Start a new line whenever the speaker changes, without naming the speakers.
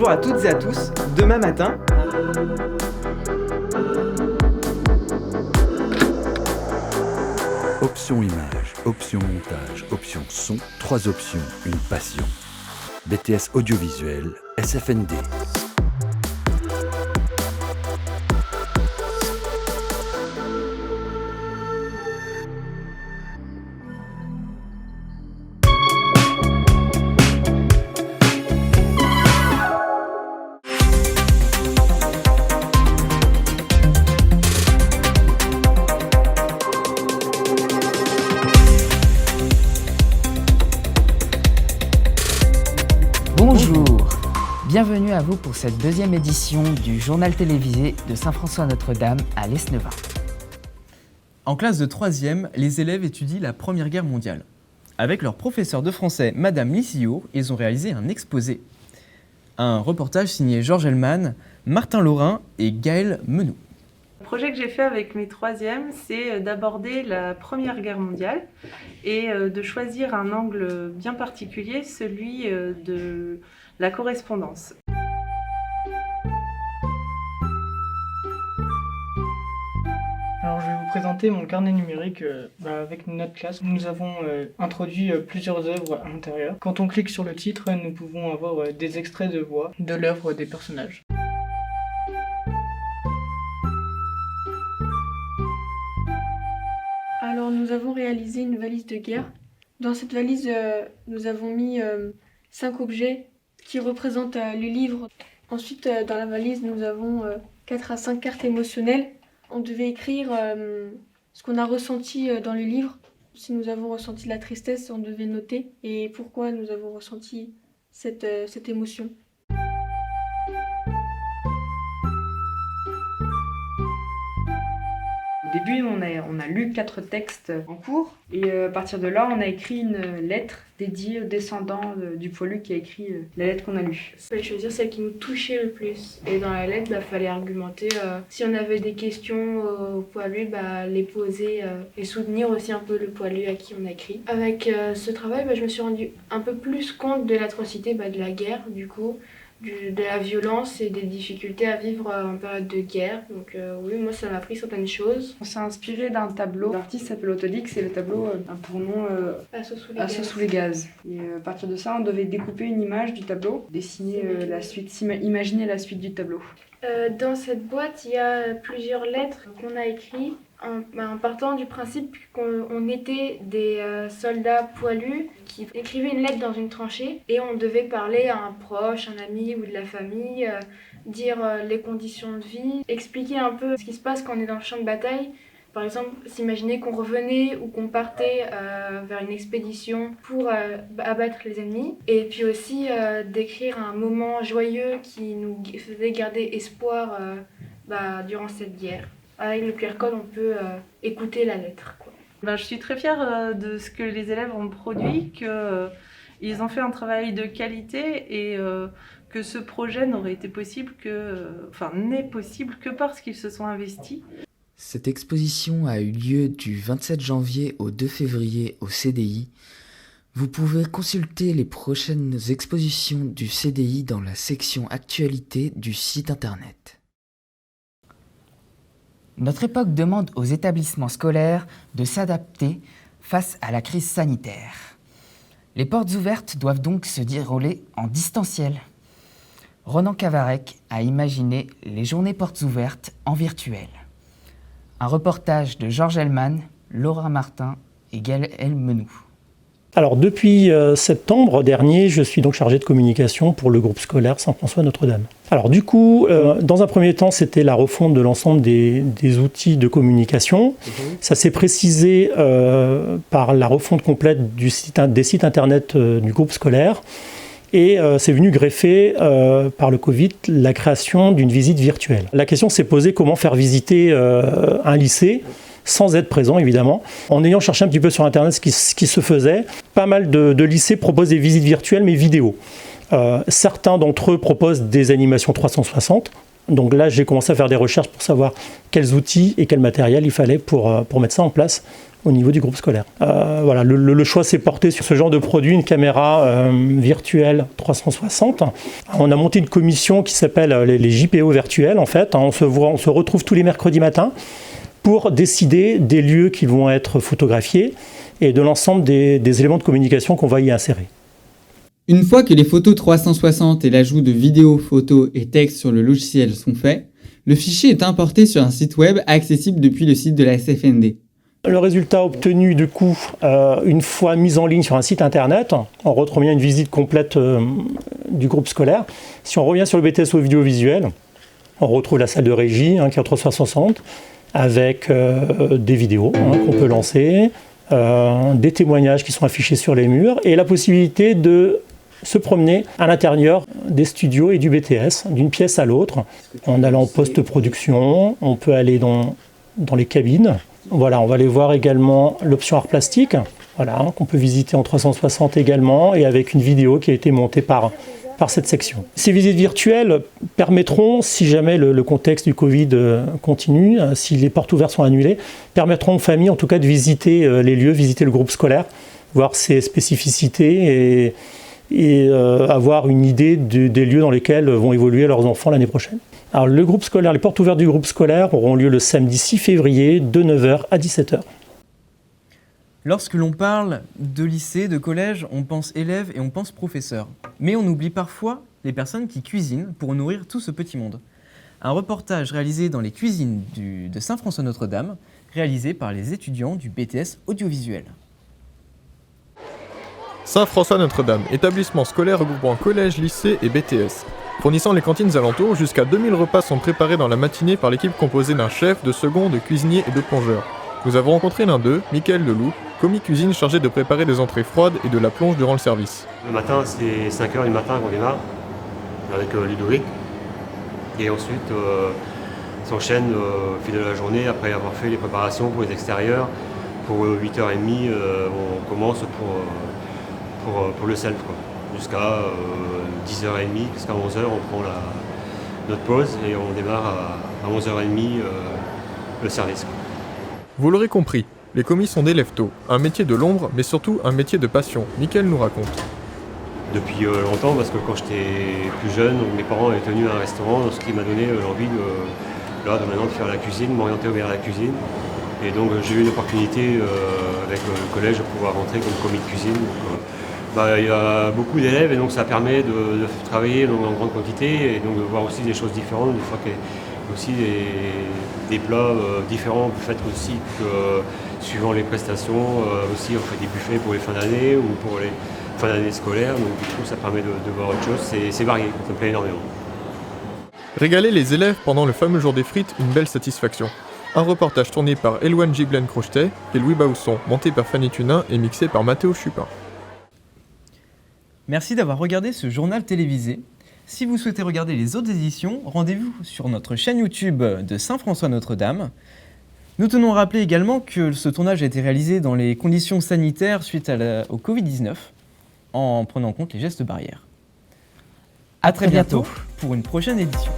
Bonjour à toutes et à tous, demain matin...
Option image, option montage, option son, 3 options, une passion. BTS audiovisuel, SFND.
Bonjour, bienvenue à vous pour cette deuxième édition du journal télévisé de Saint-François-Notre-Dame à l'Esnevin.
En classe de 3e, les élèves étudient la Première Guerre mondiale. Avec leur professeur de français, Madame Lissillot, ils ont réalisé un exposé. Un reportage signé Georges Hellman, Martin Laurin et Gaël Menou.
Le projet que j'ai fait avec mes 3e, c'est d'aborder la Première Guerre mondiale et de choisir un angle bien particulier, celui de la correspondance.
Alors je vais vous présenter mon carnet numérique avec notre classe. Nous avons introduit plusieurs œuvres à l'intérieur. Quand on clique sur le titre, nous pouvons avoir des extraits de voix de l'œuvre des personnages.
Alors nous avons réalisé une valise de guerre. Dans cette valise, nous avons mis 5 objets qui représentent les livres. Ensuite, dans la valise, nous avons 4 à 5 cartes émotionnelles. On devait écrire ce qu'on a ressenti dans le livre. Si nous avons ressenti de la tristesse, on devait noter et pourquoi nous avons ressenti cette émotion.
Au début, on a lu 4 textes en cours et à partir de là, on a écrit une lettre dédiée aux descendants du poilu qui a écrit la lettre qu'on a lue.
Il fallait choisir celle qui nous touchait le plus. Et dans la lettre, il fallait argumenter. Si on avait des questions au poilu, les poser et soutenir aussi un peu le poilu à qui on a écrit. Avec ce travail, je me suis rendu un peu plus compte de l'atrocité de la guerre, du coup. De la violence et des difficultés à vivre en période de guerre. Donc oui, moi ça m'a appris certaines choses.
On s'est inspiré d'un tableau. L'artiste s'appelle Autodix et le tableau a pour nom Assaut sous les gaz. Et à partir de ça, on devait découper une image du tableau, dessiner la suite, imaginer la suite du tableau.
Dans cette boîte, il y a plusieurs lettres qu'on a écrites en partant du principe qu'on était des soldats poilus qui écrivaient une lettre dans une tranchée et on devait parler à un proche, un ami ou de la famille, dire les conditions de vie, expliquer un peu ce qui se passe quand on est dans le champ de bataille. Par exemple, s'imaginer qu'on revenait ou qu'on partait vers une expédition pour abattre les ennemis. Et puis aussi décrire un moment joyeux qui nous faisait garder espoir durant cette guerre. Avec le QR code, on peut écouter la lettre, quoi.
Je suis très fière de ce que les élèves ont produit, qu'ils ont fait un travail de qualité et que ce projet n'aurait été possible n'est possible que parce qu'ils se sont investis.
Cette exposition a eu lieu du 27 janvier au 2 février au CDI. Vous pouvez consulter les prochaines expositions du CDI dans la section Actualité du site internet. Notre époque demande aux établissements scolaires de s'adapter face à la crise sanitaire. Les portes ouvertes doivent donc se dérouler en distanciel. Ronan Cavarec a imaginé les journées portes ouvertes en virtuel. Un reportage de Georges Hellman, Laura Martin et Gaël Menou.
Alors depuis septembre dernier, je suis donc chargé de communication pour le groupe scolaire Saint-François-Notre-Dame. Alors du coup, dans un premier temps, c'était la refonte de l'ensemble des outils de communication. Ça s'est précisé par la refonte complète des sites internet du groupe scolaire. Et c'est venu greffer par le Covid la création d'une visite virtuelle. La question s'est posée comment faire visiter un lycée sans être présent évidemment. En ayant cherché un petit peu sur internet ce qui se faisait, pas mal de lycées proposent des visites virtuelles mais vidéo. Certains d'entre eux proposent des animations 360, Donc là, j'ai commencé à faire des recherches pour savoir quels outils et quel matériel il fallait pour mettre ça en place au niveau du groupe scolaire. Voilà, le choix s'est porté sur ce genre de produit, une caméra virtuelle 360. On a monté une commission qui s'appelle les JPO virtuels, en fait. On se retrouve tous les mercredis matins pour décider des lieux qui vont être photographiés et de l'ensemble des éléments de communication qu'on va y insérer.
Une fois que les photos 360 et l'ajout de vidéos, photos et textes sur le logiciel sont faits, le fichier est importé sur un site web accessible depuis le site de la SFND.
Le résultat obtenu, du coup, une fois mis en ligne sur un site internet, on retrouve bien une visite complète du groupe scolaire. Si on revient sur le BTS audiovisuel, on retrouve la salle de régie qui est en 360 avec des vidéos qu'on peut lancer, des témoignages qui sont affichés sur les murs et la possibilité de se promener à l'intérieur des studios et du BTS, d'une pièce à l'autre, en allant en post-production. On peut aller dans les cabines. Voilà, on va aller voir également l'option art plastique, voilà, qu'on peut visiter en 360 également, et avec une vidéo qui a été montée par cette section. Ces visites virtuelles permettront, si jamais le contexte du Covid continue, si les portes ouvertes sont annulées, permettront aux familles en tout cas de visiter les lieux, visiter le groupe scolaire, voir ses spécificités et avoir une idée des lieux dans lesquels vont évoluer leurs enfants l'année prochaine. Alors, le groupe scolaire, les portes ouvertes du groupe scolaire auront lieu le samedi 6 février de 9h à 17h.
Lorsque l'on parle de lycée, de collège, on pense élèves et on pense professeurs. Mais on oublie parfois les personnes qui cuisinent pour nourrir tout ce petit monde. Un reportage réalisé dans les cuisines de Saint-François-Notre-Dame, réalisé par les étudiants du BTS audiovisuel.
Saint-François-Notre-Dame, établissement scolaire regroupant collège, lycée et BTS. Fournissant les cantines alentours, jusqu'à 2000 repas sont préparés dans la matinée par l'équipe composée d'un chef, de second, de cuisinier et de plongeurs. Nous avons rencontré l'un d'eux, Mickaël Deloup, commis cuisine chargé de préparer des entrées froides et de la plonge durant le service.
Le matin, c'est 5h du matin qu'on démarre avec Ludovic. Et ensuite, s'enchaîne au fil de la journée, après avoir fait les préparations pour les extérieurs. Pour 8h30, on commence pour le self, quoi. Jusqu'à 10h30, jusqu'à 11h, on prend notre pause et on démarre à 11h30 le service, quoi.
Vous l'aurez compris, les commis sont des lève-tôt, un métier de l'ombre, mais surtout un métier de passion. Mickaël nous raconte.
Depuis longtemps, parce que quand j'étais plus jeune, mes parents avaient tenu un restaurant, ce qui m'a donné l'envie de maintenant de faire la cuisine, m'orienter vers la cuisine. Et donc j'ai eu une opportunité avec le collège de pouvoir rentrer comme commis de cuisine. Il y a beaucoup d'élèves et donc ça permet de travailler en grande quantité et donc de voir aussi des choses différentes, des fois qu'il y a aussi des plats différents. Vous faites aussi que suivant les prestations, aussi on fait des buffets pour les fins d'année ou pour les fins d'année scolaires, donc du coup ça permet de voir autre chose, c'est varié, ça me plaît énormément.
Régaler les élèves pendant le fameux jour des frites, une belle satisfaction. Un reportage tourné par Elouane Giblen-Crochetet et Louis Bausson, monté par Fanny Tunin et mixé par Mathéo Chupin.
Merci d'avoir regardé ce journal télévisé. Si vous souhaitez regarder les autres éditions, rendez-vous sur notre chaîne YouTube de Saint-François-Notre-Dame. Nous tenons à rappeler également que ce tournage a été réalisé dans les conditions sanitaires suite au Covid-19, en prenant en compte les gestes barrières. À très bientôt pour une prochaine édition.